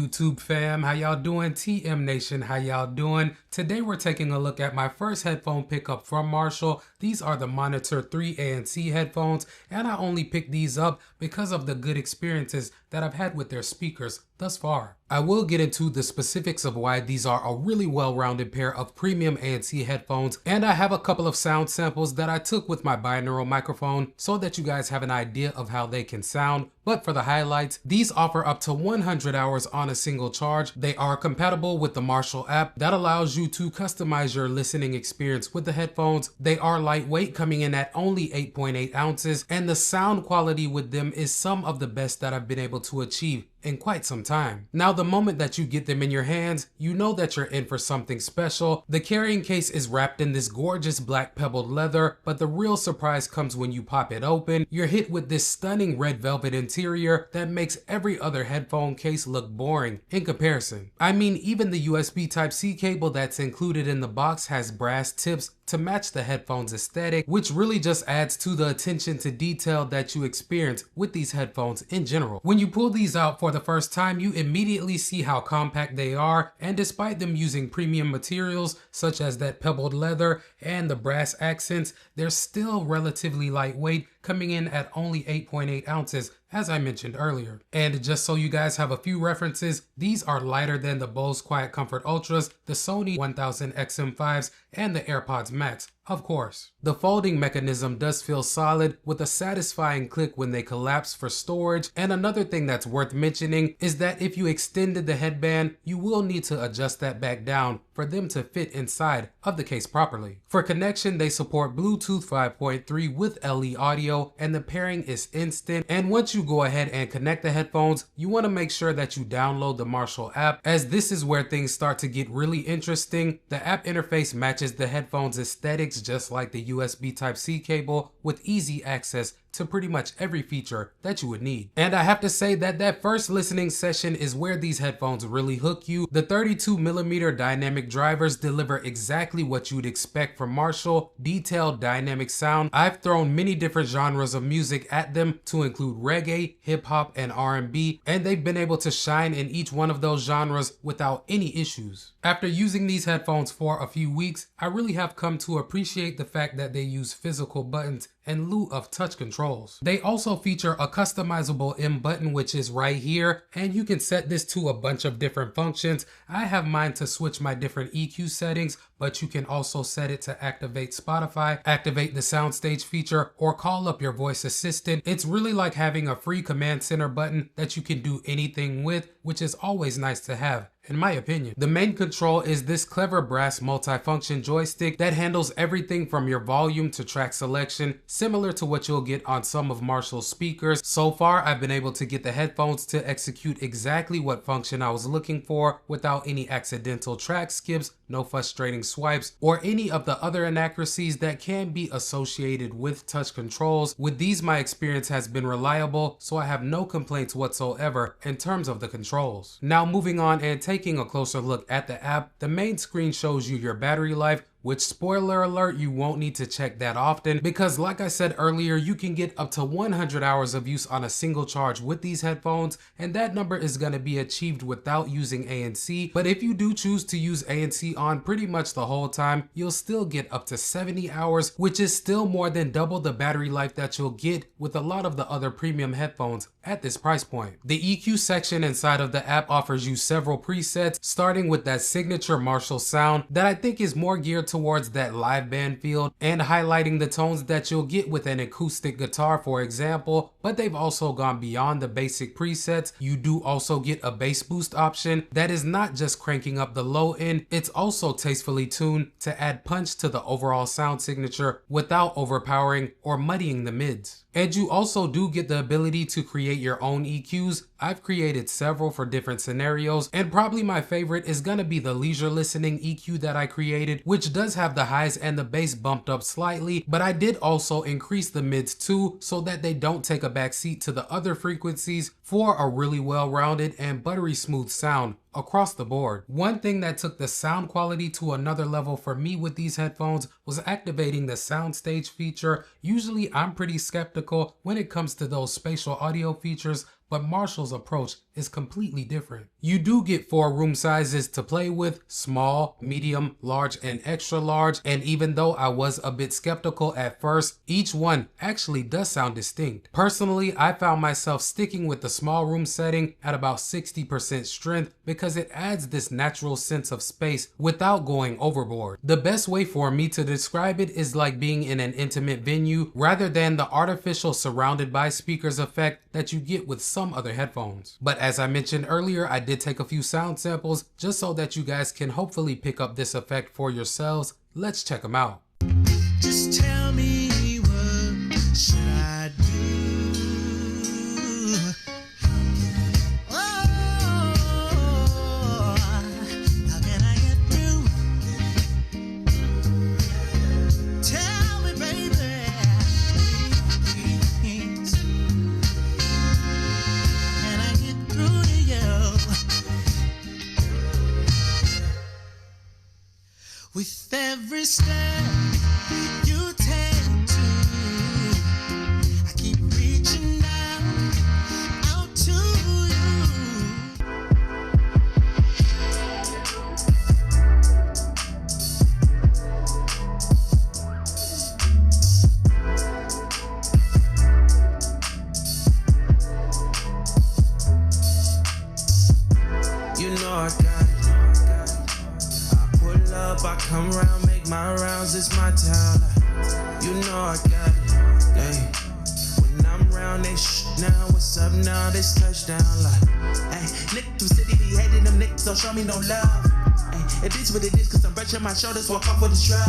YouTube fam? How y'all doing? TM Nation, how y'all doing? Today we're taking a look at my first headphone pickup from Marshall. These are the Monitor 3 ANC headphones, and I only picked these up because of the good experiences that I've had with their speakers thus far. I will get into the specifics of why these are a really well-rounded pair of premium ANC headphones, and I have a couple of sound samples that I took with my binaural microphone so that you guys have an idea of how they can sound. But for the highlights, these offer up to 100 hours on a single charge. They are compatible with the Marshall app that allows you to customize your listening experience with the headphones. They are lightweight, coming in at only 8.8 ounces, and the sound quality with them is some of the best that I've been able to achieve in quite some time. Now, the moment that you get them in your hands, you know that you're in for something special. The carrying case is wrapped in this gorgeous black pebbled leather, but the real surprise comes when you pop it open. You're hit with this stunning red velvet interior that makes every other headphone case look boring in comparison. I mean, even the USB Type-C cable that's included in the box has brass tips to match the headphones aesthetic, which really just adds to the attention to detail that you experience with these headphones in general. When you pull these out for the first time, you immediately see how compact they are, and despite them using premium materials such as that pebbled leather and the brass accents, they're still relatively lightweight, coming in at only 8.8 ounces, as I mentioned earlier. And just so you guys have a few references, these are lighter than the Bose Quiet Comfort Ultras, the Sony 1000 XM5s, and the AirPods Max, of course. The folding mechanism does feel solid, with a satisfying click when they collapse for storage. And another thing that's worth mentioning is that if you extended the headband, you will need to adjust that back down for them to fit inside of the case properly. For connection, they support Bluetooth 5.3 with LE audio, and the pairing is instant. And once you go ahead and connect the headphones, you want to make sure that you download the Marshall app, as this is where things start to get really interesting. The app interface matches the headphones aesthetics just like the USB Type-C cable, with easy access to pretty much every feature that you would need. And I have to say that that first listening session is where these headphones really hook you. The 32mm dynamic drivers deliver exactly what you'd expect from Marshall: detailed dynamic sound. I've thrown many different genres of music at them, to include reggae, hip hop, and R&B, and they've been able to shine in each one of those genres without any issues. After using these headphones for a few weeks, I really have come to appreciate the fact that they use physical buttons in lieu of touch controls. They also feature a customizable M button, which is right here, and you can set this to a bunch of different functions. I have mine to switch my different EQ settings, but you can also set it to activate Spotify, activate the soundstage feature, or call up your voice assistant. It's really like having a free command center button that you can do anything with, which is always nice to have, in my opinion. The main control is this clever brass multifunction joystick that handles everything from your volume to track selection, similar to what you'll get on some of Marshall's speakers. So far, I've been able to get the headphones to execute exactly what function I was looking for without any accidental track skips, no frustrating swipes, or any of the other inaccuracies that can be associated with touch controls. With these, my experience has been reliable, so I have no complaints whatsoever in terms of the controls. Now, moving on and taking a closer look at the app, the main screen shows you your battery life, which, spoiler alert, you won't need to check that often, because like I said earlier, you can get up to 100 hours of use on a single charge with these headphones, and that number is going to be achieved without using ANC. But if you do choose to use ANC on pretty much the whole time, you'll still get up to 70 hours, which is still more than double the battery life that you'll get with a lot of the other premium headphones at this price point. The EQ section inside of the app offers you several presets, starting with that signature Marshall sound that I think is more geared towards that live band feel, and highlighting the tones that you'll get with an acoustic guitar, for example. But they've also gone beyond the basic presets. You do also get a bass boost option that is not just cranking up the low end, it's also tastefully tuned to add punch to the overall sound signature without overpowering or muddying the mids. And you also do get the ability to create your own EQs. I've created several for different scenarios, and probably my favorite is gonna be the leisure listening EQ that I created, which does have the highs and the bass bumped up slightly, but I did also increase the mids too, so that they don't take a back seat to the other frequencies, for a really well-rounded and buttery smooth sound across the board. One thing that took the sound quality to another level for me with these headphones was activating the soundstage feature. Usually I'm pretty skeptical when it comes to those spatial audio features, but Marshall's approach is completely different. You do get 4 room sizes to play with: small, medium, large, and extra large. And even though I was a bit skeptical at first, each one actually does sound distinct. Personally, I found myself sticking with the small room setting at about 60% strength because it adds this natural sense of space without going overboard. The best way for me to describe it is like being in an intimate venue rather than the artificial surrounded by speakers effect that you get with some other headphones. But as I mentioned earlier, I did take a few sound samples just so that you guys can hopefully pick up this effect for yourselves. Let's check them out. Just tell me, what should I do? Oh, how can I get through? Tell me, baby, please. How can I get through to you? With every step you take to, I keep reaching out to you. You know I got it. I pull up, I come round, make my rounds, it's my town. You know I got it. Hey, when I'm round, they now. What's up now? This touchdown like, hey, Nick through city, he hated them niggas, so show me no love. Hey, it is what it is, cause I'm brushing my shoulders, walk off with the shrug.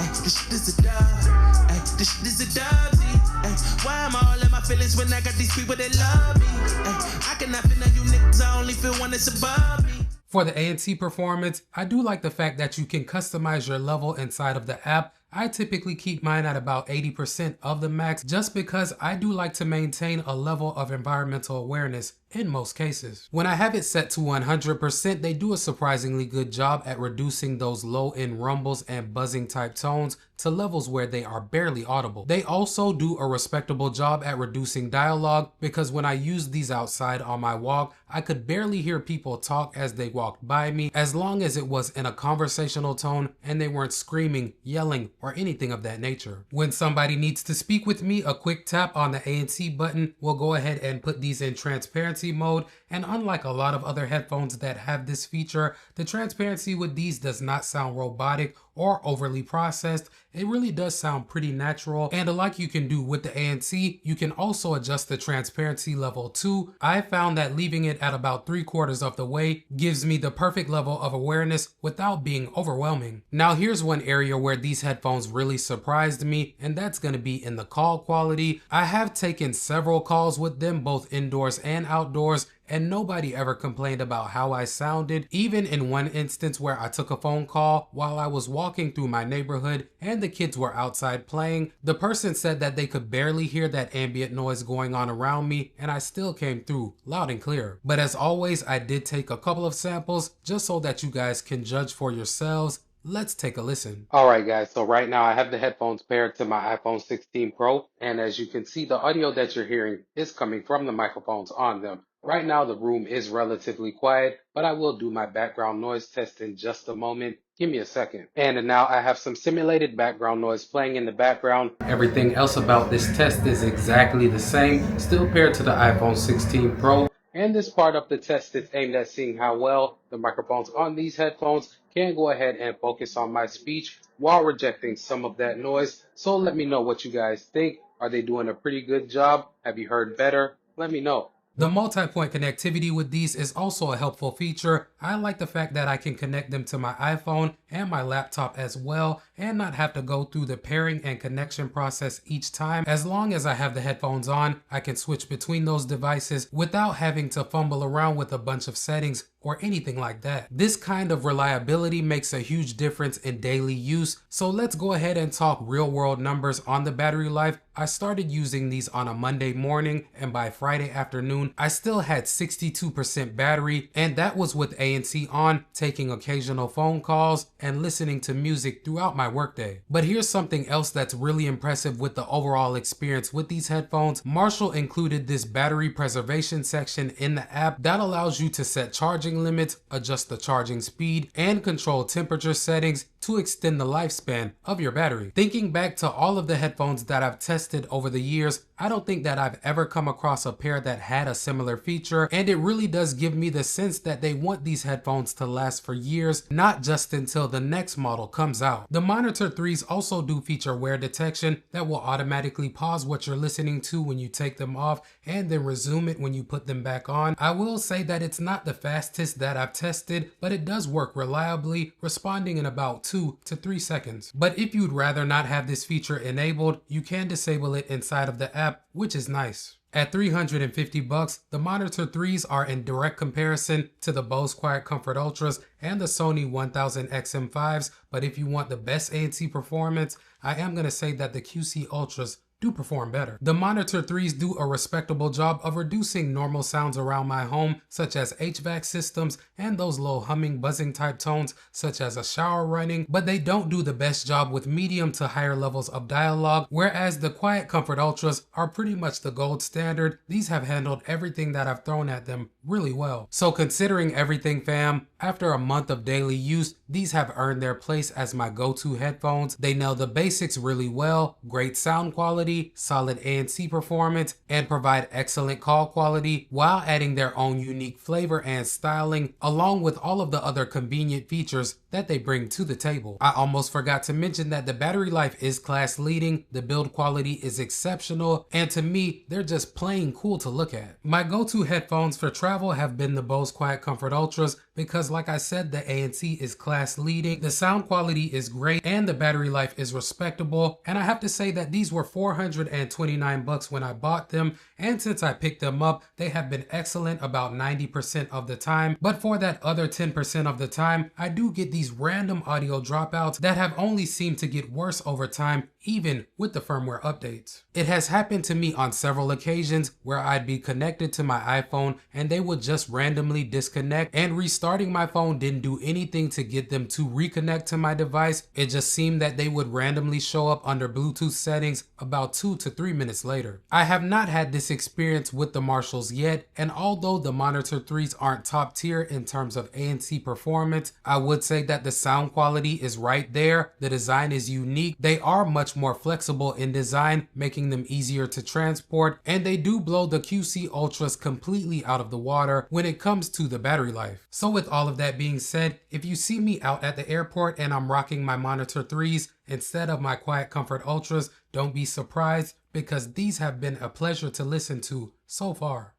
Hey, this shit is a dub. Hey, this shit is a dubsy. Hey, why am I all in my feelings when I got these people that love me? Hey, I cannot feel none you niggas, I only feel one that's above me. For the ANC performance, I do like the fact that you can customize your level inside of the app. I typically keep mine at about 80% of the max just because I do like to maintain a level of environmental awareness in most cases. When I have it set to 100%, they do a surprisingly good job at reducing those low-end rumbles and buzzing type tones to levels where they are barely audible. They also do a respectable job at reducing dialogue because when I used these outside on my walk, I could barely hear people talk as they walked by me, as long as it was in a conversational tone and they weren't screaming, yelling, or anything of that nature. When somebody needs to speak with me, a quick tap on the ANC button will go ahead and put these in transparency mode, and unlike a lot of other headphones that have this feature, the transparency with these does not sound robotic or overly processed. It really does sound pretty natural, and like you can do with the ANC, you can also adjust the transparency level too. I found that leaving it at about 3/4 of the way gives me the perfect level of awareness without being overwhelming. Now here's one area where these headphones really surprised me, and that's going to be in the call quality. I have taken several calls with them both indoors and outdoors, and nobody ever complained about how I sounded. Even in one instance where I took a phone call while I was walking through my neighborhood and the kids were outside playing, the person said that they could barely hear that ambient noise going on around me, and I still came through loud and clear. But as always, I did take a couple of samples just so that you guys can judge for yourselves. Let's take a listen. Alright guys, so right now I have the headphones paired to my iPhone 16 Pro, and as you can see, the audio that you're hearing is coming from the microphones on them. Right now the room is relatively quiet, but I will do my background noise test in just a moment. Give me a second. And now I have some simulated background noise playing in the background. Everything else about this test is exactly the same, still paired to the iPhone 16 Pro. And this part of the test is aimed at seeing how well the microphones on these headphones can go ahead and focus on my speech while rejecting some of that noise. So let me know what you guys think. Are they doing a pretty good job? Have you heard better? Let me know. The multi-point connectivity with these is also a helpful feature. I like the fact that I can connect them to my iPhone and my laptop as well and not have to go through the pairing and connection process each time. As long as I have the headphones on, I can switch between those devices without having to fumble around with a bunch of settings or anything like that. This kind of reliability makes a huge difference in daily use. So let's go ahead and talk real world numbers on the battery life. I started using these on a Monday morning, and by Friday afternoon, I still had 62% battery, and that was with ANC on, taking occasional phone calls and listening to music throughout my workday. But here's something else that's really impressive with the overall experience with these headphones. Marshall included this battery preservation section in the app that allows you to set charging limits, adjust the charging speed, and control temperature settings to extend the lifespan of your battery. Thinking back to all of the headphones that I've tested over the years, I don't think that I've ever come across a pair that had a similar feature, and it really does give me the sense that they want these headphones to last for years, not just until the next model comes out. The Monitor 3s also do feature wear detection that will automatically pause what you're listening to when you take them off and then resume it when you put them back on. I will say that it's not the fastest that I've tested, but it does work reliably, responding in about 2 to 3 seconds. But if you'd rather not have this feature enabled, you can disable it inside of the app, which is nice. At $350, the Monitor 3s are in direct comparison to the Bose Quiet Comfort Ultras and the Sony 1000 XM5s, but if you want the best ANC performance, I am going to say that the QC Ultras do perform better. The Monitor 3s do a respectable job of reducing normal sounds around my home, such as HVAC systems and those low humming, buzzing type tones, such as a shower running, but they don't do the best job with medium to higher levels of dialogue, whereas the Quiet Comfort Ultras are pretty much the gold standard. These have handled everything that I've thrown at them really well. So considering everything, fam, after a month of daily use, these have earned their place as my go-to headphones. They nail the basics really well, great sound quality, solid ANC performance, and provide excellent call quality while adding their own unique flavor and styling, along with all of the other convenient features that they bring to the table. I almost forgot to mention that the battery life is class leading, the build quality is exceptional, and to me, they're just plain cool to look at. My go-to headphones for travel have been the Bose Quiet Comfort Ultras because, like I said, the ANC is class leading, the sound quality is great, and the battery life is respectable. And I have to say that these were $429 when I bought them, and since I picked them up, they have been excellent about 90% of the time. But for that other 10% of the time, I do get these random audio dropouts that have only seemed to get worse over time, even with the firmware updates. It has happened to me on several occasions where I'd be connected to my iPhone and they would just randomly disconnect, and restarting my phone didn't do anything to get them to reconnect to my device. It just seemed that they would randomly show up under Bluetooth settings about 2 to 3 minutes later. I have not had this experience with the Marshalls yet, and although the Monitor 3s aren't top tier in terms of ANC performance, I would say that the sound quality is right there, the design is unique, they are much more flexible in design, making them easier to transport, and they do blow the QC Ultras completely out of the water when it comes to the battery life. So with all of that being said, if you see me out at the airport and I'm rocking my Monitor 3s instead of my Quiet Comfort Ultras, don't be surprised because these have been a pleasure to listen to so far.